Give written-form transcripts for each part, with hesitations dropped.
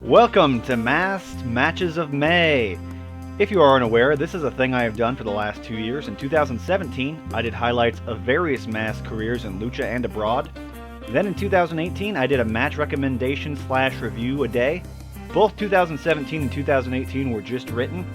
Welcome to Masked Matches of May. If you are unaware, this is a thing I have done for the last 2 years. In 2017, I did highlights of various masked careers in Lucha and abroad. Then in 2018, I did a match recommendation / review a day. Both 2017 and 2018 were just written,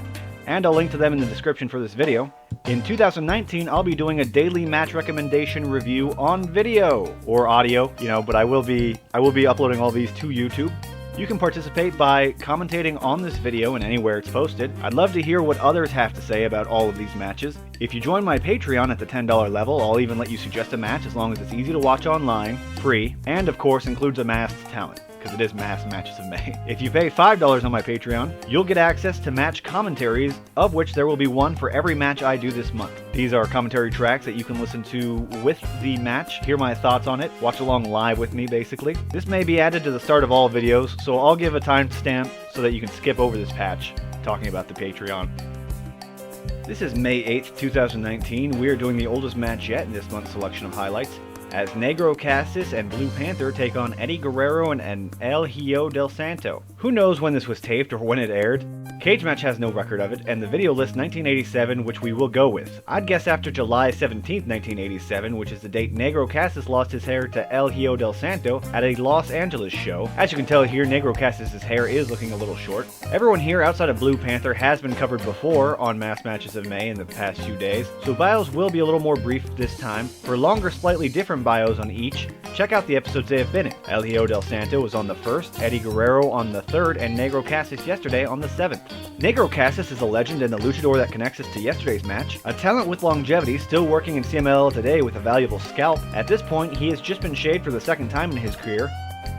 and I'll link to them in the description for this video. In 2019, I'll be doing a daily match recommendation review on video, or audio, but I will be uploading all these to YouTube. You can participate by commentating on this video and anywhere it's posted. I'd love to hear what others have to say about all of these matches. If you join my Patreon at the $10 level, I'll even let you suggest a match as long as it's easy to watch online, free, and of course includes a masked talent, because it is Masked Matches of May. If you pay $5 on my Patreon, you'll get access to match commentaries, of which there will be one for every match I do this month. These are commentary tracks that you can listen to with the match, hear my thoughts on it, watch along live with me basically. This may be added to the start of all videos, so I'll give a timestamp so that you can skip over this patch, talking about the Patreon. This is May 8th, 2019. We are doing the oldest match yet in this month's selection of highlights, as Negro Casas and Blue Panther take on Eddie Guerrero and El Hijo del Santo. Who knows when this was taped or when it aired? Cage Match has no record of it, and the video lists 1987, which we will go with. I'd guess after July 17th, 1987, which is the date Negro Casas lost his hair to El Hijo del Santo at a Los Angeles show. As you can tell here, Negro Casas' hair is looking a little short. Everyone here outside of Blue Panther has been covered before on Masked Matches of May in the past few days, so bios will be a little more brief this time. For longer, slightly different bios on each, check out the episodes they have been in. El Hijo del Santo was on the 1st, Eddie Guerrero on the 3rd, and Negro Casas yesterday on the 7th. Negro Casas is a legend and the luchador that connects us to yesterday's match, a talent with longevity, still working in CMLL today with a valuable scalp. At this point, he has just been shaved for the second time in his career.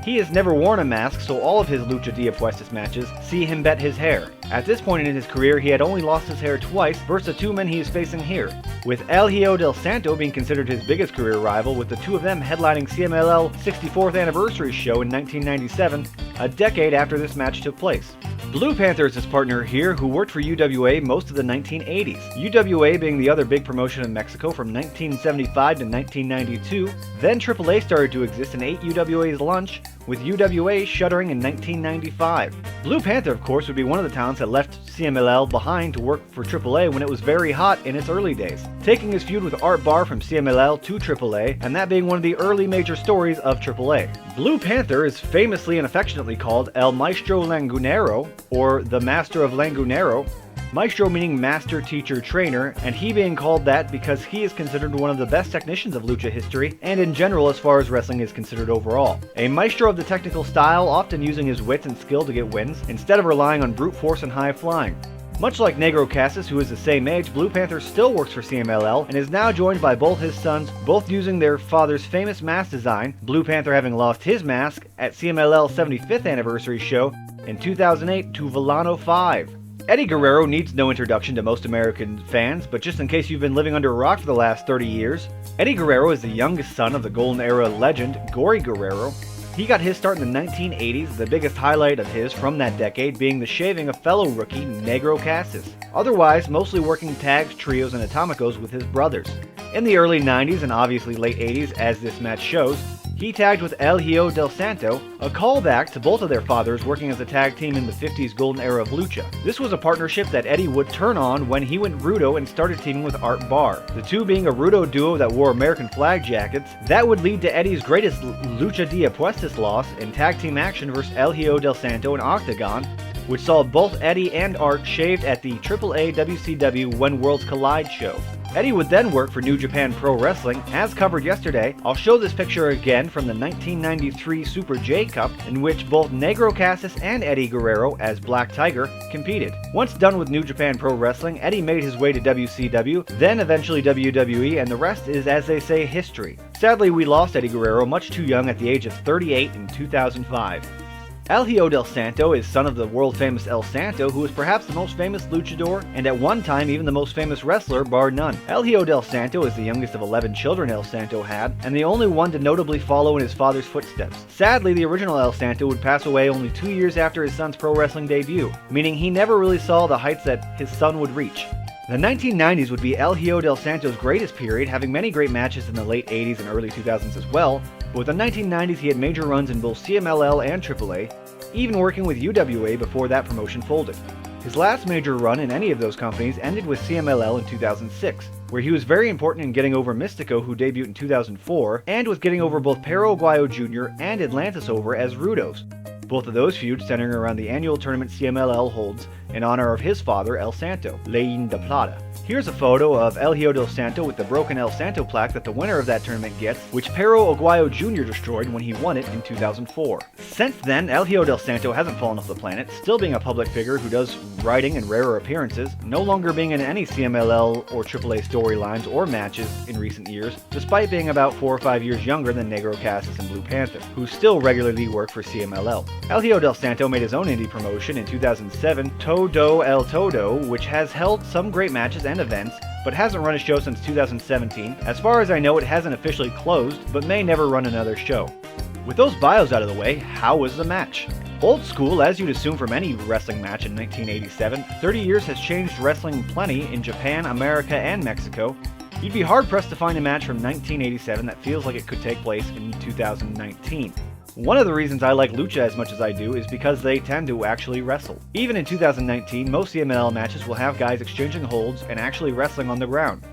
He has never worn a mask, so all of his Lucha de Apuestas matches see him bet his hair. At this point in his career, he had only lost his hair twice versus the two men he is facing here, with El Hijo del Santo being considered his biggest career rival, with the two of them headlining CMLL 64th anniversary show in 1997, a decade after this match took place. Blue Panther is his partner here, who worked for UWA most of the 1980s, UWA being the other big promotion in Mexico from 1975 to 1992. Then AAA started to exist and ate UWA's lunch, with UWA shuttering in 1995. Blue Panther, of course, would be one of the talents that left CMLL behind to work for AAA when it was very hot in its early days, taking his feud with Art Barr from CMLL to AAA, and that being one of the early major stories of AAA. Blue Panther is famously and affectionately called El Maestro Lagunero, or the Master of Lagunero, Maestro meaning master, teacher, trainer, and he being called that because he is considered one of the best technicians of Lucha history, and in general as far as wrestling is considered overall. A maestro of the technical style, often using his wits and skill to get wins, instead of relying on brute force and high flying. Much like Negro Casas, who is the same age, Blue Panther still works for CMLL, and is now joined by both his sons, both using their father's famous mask design, Blue Panther having lost his mask at CMLL 75th anniversary show in 2008 to Villano 5. Eddie Guerrero needs no introduction to most American fans, but just in case you've been living under a rock for the last 30 years, Eddie Guerrero is the youngest son of the Golden Era legend, Gory Guerrero. He got his start in the 1980s, the biggest highlight of his from that decade being the shaving of fellow rookie Negro Casas, otherwise mostly working tags, trios, and atomicos with his brothers. In the early 90s and obviously late 80s, as this match shows, he tagged with El Hijo del Santo, a callback to both of their fathers working as a tag team in the 50s golden era of Lucha. This was a partnership that Eddie would turn on when he went Rudo and started teaming with Art Barr, the two being a Rudo duo that wore American flag jackets. That would lead to Eddie's greatest Lucha de Apuestas loss in tag team action versus El Hijo del Santo in Octagon, which saw both Eddie and Art shaved at the AAA WCW When Worlds Collide show. Eddie would then work for New Japan Pro Wrestling, as covered yesterday. I'll show this picture again from the 1993 Super J Cup, in which both Negro Casas and Eddie Guerrero, as Black Tiger, competed. Once done with New Japan Pro Wrestling, Eddie made his way to WCW, then eventually WWE, and the rest is, as they say, history. Sadly, we lost Eddie Guerrero much too young at the age of 38 in 2005. El Hijo del Santo is son of the world-famous El Santo, who is perhaps the most famous luchador, and at one time even the most famous wrestler, bar none. El Hijo del Santo is the youngest of 11 children El Santo had, and the only one to notably follow in his father's footsteps. Sadly, the original El Santo would pass away only 2 years after his son's pro wrestling debut, meaning he never really saw the heights that his son would reach. The 1990s would be El Hijo del Santo's greatest period, having many great matches in the late 80s and early 2000s as well, but with the 1990s he had major runs in both CMLL and AAA. even working with UWA before that promotion folded. His last major run in any of those companies ended with CMLL in 2006, where he was very important in getting over Mystico, who debuted in 2004, and with getting over both Perro Aguayo Jr. and Atlantis over as Rudos. Both of those feuds centering around the annual tournament CMLL holds in honor of his father, El Santo, Leín de Plata. Here's a photo of El Hijo del Santo with the broken El Santo plaque that the winner of that tournament gets, which Perro Aguayo Jr. destroyed when he won it in 2004. Since then, El Hijo del Santo hasn't fallen off the planet, still being a public figure who does writing and rarer appearances, no longer being in any CMLL or AAA storylines or matches in recent years, despite being about 4 or 5 years younger than Negro Casas and Blue Panther, who still regularly work for CMLL. El Hijo del Santo made his own indie promotion in 2007, Todo El Todo, which has held some great matches and events, but hasn't run a show since 2017. As far as I know, it hasn't officially closed, but may never run another show. With those bios out of the way, how was the match? Old school, as you'd assume from any wrestling match in 1987, 30 years has changed wrestling plenty in Japan, America, and Mexico. You'd be hard-pressed to find a match from 1987 that feels like it could take place in 2019. One of the reasons I like Lucha as much as I do is because they tend to actually wrestle. Even in 2019, most CMLL matches will have guys exchanging holds and actually wrestling on the ground.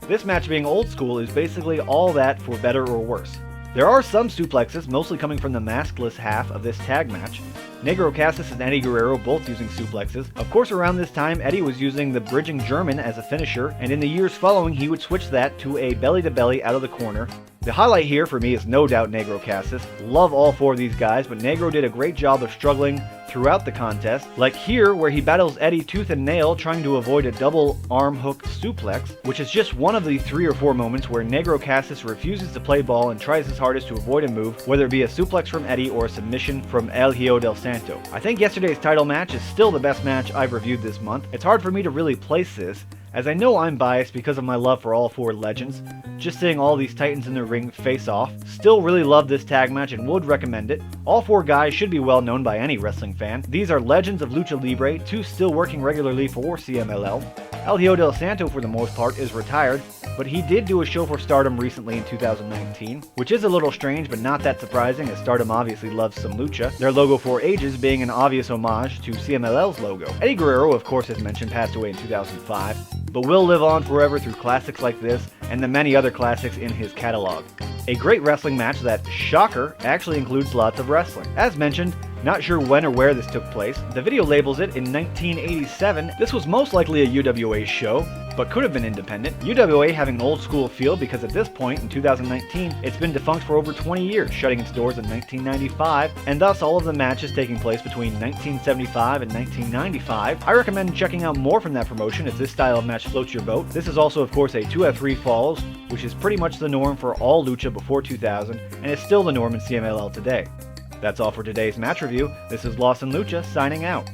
This match being old school is basically all that for better or worse. There are some suplexes, mostly coming from the maskless half of this tag match. Negro Casas and Eddie Guerrero both using suplexes. Of course, around this time, Eddie was using the bridging German as a finisher, and in the years following, he would switch that to a belly-to-belly out of the corner. The highlight here for me is no doubt Negro Casas. Love all 4 of these guys, but Negro did a great job of struggling throughout the contest, like here where he battles Eddie tooth and nail trying to avoid a double arm hook suplex, which is just one of the 3 or 4 moments where Negro Casas refuses to play ball and tries his hardest to avoid a move, whether it be a suplex from Eddie or a submission from El Hijo del Santo. I think yesterday's title match is still the best match I've reviewed this month. It's hard for me to really place this, as I know I'm biased because of my love for all 4 legends. Just seeing all these titans in the ring face off. Still really love this tag match and would recommend it. All 4 guys should be well known by any wrestling fan. These are legends of Lucha Libre, 2 still working regularly for CMLL. El Hijo del Santo for the most part is retired, but he did do a show for Stardom recently in 2019, which is a little strange but not that surprising as Stardom obviously loves some Lucha, their logo for ages being an obvious homage to CMLL's logo. Eddie Guerrero, of course as mentioned, passed away in 2005, but will live on forever through classics like this and the many other classics in his catalog. A great wrestling match that, shocker, actually includes lots of wrestling. As mentioned, not sure when or where this took place. The video labels it in 1987. This was most likely a UWA show, but could have been independent. UWA having an old school feel because at this point, in 2019, it's been defunct for over 20 years, shutting its doors in 1995, and thus all of the matches taking place between 1975 and 1995. I recommend checking out more from that promotion if this style of match floats your boat. This is also, of course, a 2 out of 3 falls, which is pretty much the norm for all Lucha before 2000, and is still the norm in CMLL today. That's all for today's match review. This is Lawson Lucha signing out.